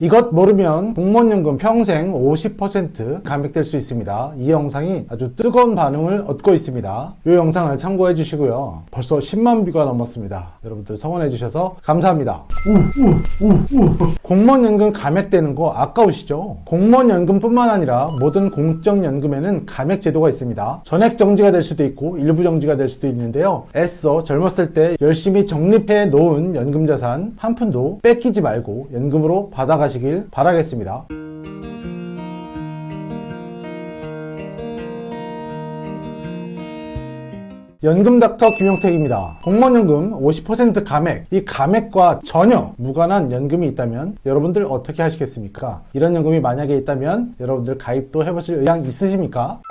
이것 모르면 공무원연금 평생 50% 감액될 수 있습니다. 이 영상이 아주 뜨거운 반응을 얻고 있습니다. 이 영상을 참고해 주시고요. 벌써 10만 뷰가 넘었습니다. 여러분들 성원해 주셔서 감사합니다. 공무원연금 감액되는 거 아까우시죠? 공무원연금뿐만 아니라 모든 공적연금에는 감액 제도가 있습니다. 전액 정지가 될 수도 있고 일부 정지가 될 수도 있는데요. 애써 젊었을 때 열심히 적립해 놓은 연금자산 한 푼도 뺏기지 말고 연금으로 받아가시길 바라겠습니다. 연금닥터 김용택입니다. 공무원연금 50% 감액, 이 감액과 전혀 무관한 연금이 있다면 여러분들 어떻게 하시겠습니까? 이런 연금이 만약에 있다면 여러분들 가입도 해보실 의향 있으십니까?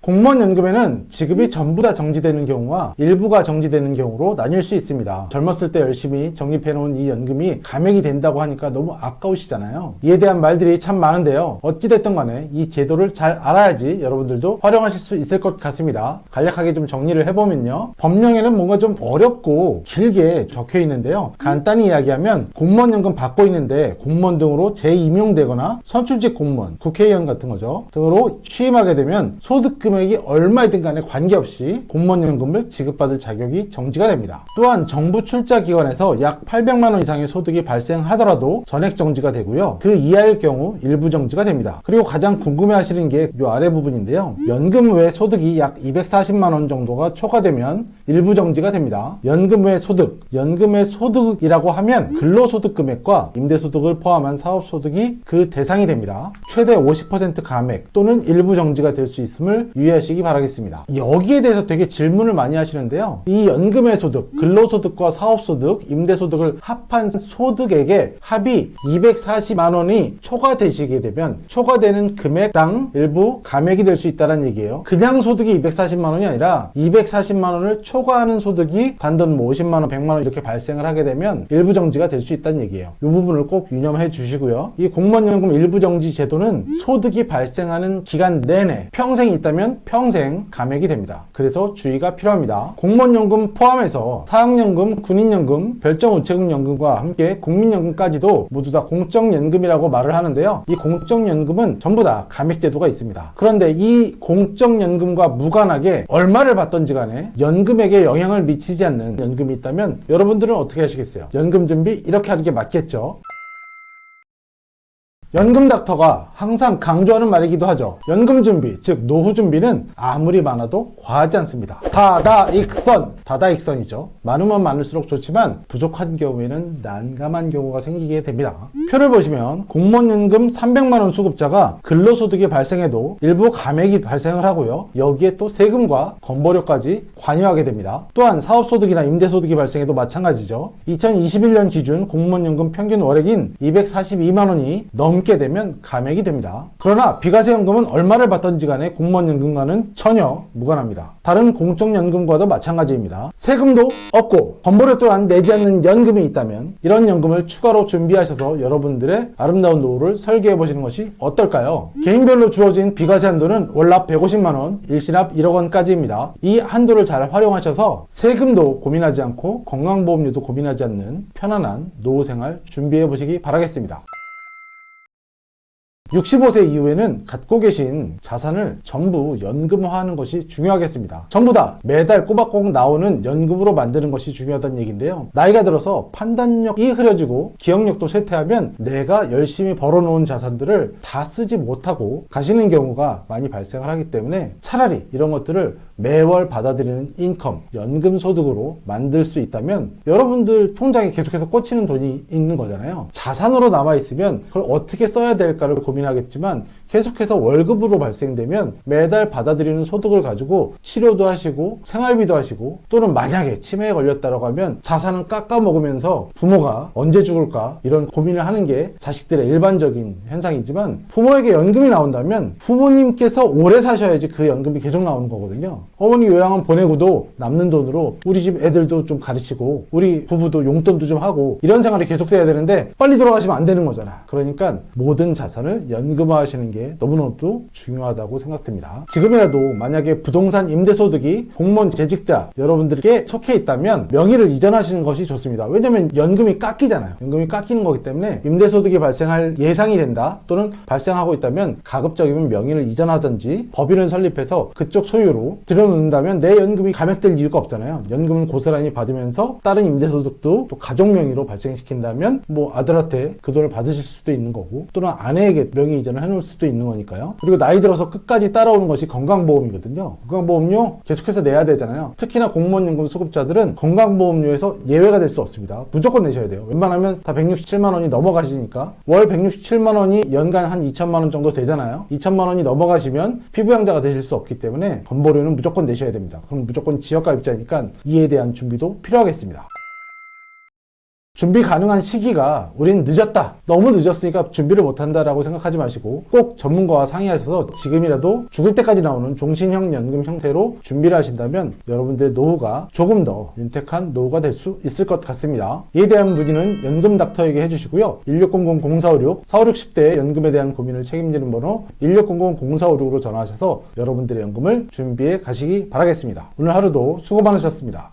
공무원연금에는 지급이 전부 다 정지되는 경우와 일부가 정지되는 경우로 나뉠 수 있습니다. 젊었을 때 열심히 적립해놓은 이 연금이 감액이 된다고 하니까 너무 아까우시잖아요. 이에 대한 말들이 참 많은데요. 어찌됐든 간에 이 제도를 잘 알아야지 여러분들도 활용하실 수 있을 것 같습니다. 간략하게 좀 정리를 해보면요. 법령에는 뭔가 좀 어렵고 길게 적혀 있는데요. 간단히 이야기하면 공무원연금 받고 있는데 공무원 등으로 재임용되거나 선출직 공무원, 국회의원 같은 거죠. 등으로 취임하게 되면 소득금 금액이 얼마이든 간에 관계없이 공무원연금을 지급받을 자격이 정지가 됩니다. 또한 정부 출자기관에서 약 800만 원 이상의 소득이 발생하더라도 전액 정지가 되고요. 그 이하일 경우 일부 정지가 됩니다. 그리고 가장 궁금해하시는 게 이 아래 부분인데요. 연금 외 소득이 약 240만 원 정도가 초과되면 일부 정지가 됩니다. 연금 외 소득, 연금 외 소득이라고 하면 근로소득 금액과 임대소득을 포함한 사업소득이 그 대상이 됩니다. 최대 50% 감액 또는 일부 정지가 될 수 있음을 유의하시기 바라겠습니다. 여기에 대해서 되게 질문을 많이 하시는데요. 이 연금의 소득, 근로소득과 사업소득, 임대소득을 합한 소득액의 합이 240만 원이 초과되시게 되면 초과되는 금액당 일부 감액이 될 수 있다는 얘기예요. 그냥 소득이 240만 원이 아니라 240만 원을 초과하는 소득이 단돈 50만 원, 100만 원 이렇게 발생을 하게 되면 일부 정지가 될 수 있다는 얘기예요. 이 부분을 꼭 유념해 주시고요. 이 공무원연금 일부 정지 제도는 소득이 발생하는 기간 내내 평생 있다면 평생 감액이 됩니다. 그래서 주의가 필요합니다. 공무원연금 포함해서 사학연금, 군인연금, 별정우체국연금과 함께 국민연금까지도 모두 다 공적연금이라고 말을 하는데요. 이 공적연금은 전부 다 감액제도가 있습니다. 그런데 이 공적연금과 무관하게 얼마를 받던지 간에 연금액에 영향을 미치지 않는 연금이 있다면 여러분들은 어떻게 하시겠어요? 연금 준비 이렇게 하는 게 맞겠죠? 연금닥터가 항상 강조하는 말이기도 하죠. 연금 준비, 즉 노후 준비는 아무리 많아도 과하지 않습니다. 다다익선이죠. 많으면 많을수록 좋지만 부족한 경우에는 난감한 경우가 생기게 됩니다. 표를 보시면 공무원연금 300만 원 수급자가 근로소득이 발생해도 일부 감액이 발생을 하고요. 여기에 또 세금과 건보료까지 관여하게 됩니다. 또한 사업소득이나 임대소득이 발생해도 마찬가지죠. 2021년 기준 공무원연금 평균 월액인 242만 원이 넘게 되면 감액이 됩니다. 그러나 비과세연금은 얼마를 받던지 간에 공무원연금과는 전혀 무관합니다. 다른 공적연금과도 마찬가지입니다. 세금도 없고 건보료 또한 내지 않는 연금이 있다면 이런 연금을 추가로 준비하셔서 여러분들의 아름다운 노후를 설계해 보시는 것이 어떨까요? 개인별로 주어진 비과세 한도는 월납 150만 원, 일시납 1억 원까지입니다. 이 한도를 잘 활용하셔서 세금도 고민하지 않고 건강보험료도 고민하지 않는 편안한 노후생활 준비해 보시기 바라겠습니다. 65세 이후에는 갖고 계신 자산을 전부 연금화하는 것이 중요하겠습니다. 전부 다 매달 꼬박꼬박 나오는 연금으로 만드는 것이 중요하다는 얘기인데요. 나이가 들어서 판단력이 흐려지고 기억력도 쇠퇴하면 내가 열심히 벌어놓은 자산들을 다 쓰지 못하고 가시는 경우가 많이 발생을 하기 때문에 차라리 이런 것들을 매월 받아들이는 인컴, 연금 소득으로 만들 수 있다면 여러분들 통장에 계속해서 꽂히는 돈이 있는 거잖아요. 자산으로 남아있으면 그걸 어떻게 써야 될까를 고민하겠지만 계속해서 월급으로 발생되면 매달 받아들이는 소득을 가지고 치료도 하시고 생활비도 하시고 또는 만약에 치매에 걸렸다고 하면 자산을 깎아먹으면서 부모가 언제 죽을까 이런 고민을 하는 게 자식들의 일반적인 현상이지만 부모에게 연금이 나온다면 부모님께서 오래 사셔야지 그 연금이 계속 나오는 거거든요. 어머니 요양원 보내고도 남는 돈으로 우리 집 애들도 좀 가르치고 우리 부부도 용돈도 좀 하고 이런 생활이 계속돼야 되는데 빨리 돌아가시면 안 되는 거잖아. 그러니까 모든 자산을 연금화하시는 게 게 너무너무 중요하다고 생각됩니다. 지금이라도 만약에 부동산 임대소득이 공무원 재직자 여러분들께 속해 있다면 명의를 이전하시는 것이 좋습니다. 왜냐면 연금이 깎이잖아요. 연금이 깎이는 거기 때문에 임대소득이 발생할 예상이 된다 또는 발생하고 있다면 가급적이면 명의를 이전하든지 법인을 설립해서 그쪽 소유로 들여놓는다면 내 연금이 감액될 이유가 없잖아요. 연금을 고스란히 받으면서 다른 임대소득도 또 가족 명의로 발생시킨다면 뭐 아들한테 그 돈을 받으실 수도 있는 거고 또는 아내에게 명의 이전을 해놓을 수도 있는 거니까요. 그리고 나이 들어서 끝까지 따라오는 것이 건강보험이거든요. 건강보험료 계속해서 내야 되잖아요. 특히나 공무원연금 수급자들은 건강보험료에서 예외가 될 수 없습니다. 무조건 내셔야 돼요. 웬만하면 다 167만 원이 넘어가시니까 월 167만 원이 연간 한 2천만 원 정도 되잖아요. 2천만 원이 넘어가시면 피부양자가 되실 수 없기 때문에 건보료는 무조건 내셔야 됩니다. 그럼 무조건 지역가입자니까 이에 대한 준비도 필요하겠습니다. 준비 가능한 시기가 우린 늦었다. 너무 늦었으니까 준비를 못한다라고 생각하지 마시고 꼭 전문가와 상의하셔서 지금이라도 죽을 때까지 나오는 종신형 연금 형태로 준비를 하신다면 여러분들의 노후가 조금 더 윤택한 노후가 될 수 있을 것 같습니다. 이에 대한 문의는 연금닥터에게 해주시고요. 1600-0456 4560대의 연금에 대한 고민을 책임지는 번호 1600-0456으로 전화하셔서 여러분들의 연금을 준비해 가시기 바라겠습니다. 오늘 하루도 수고 많으셨습니다.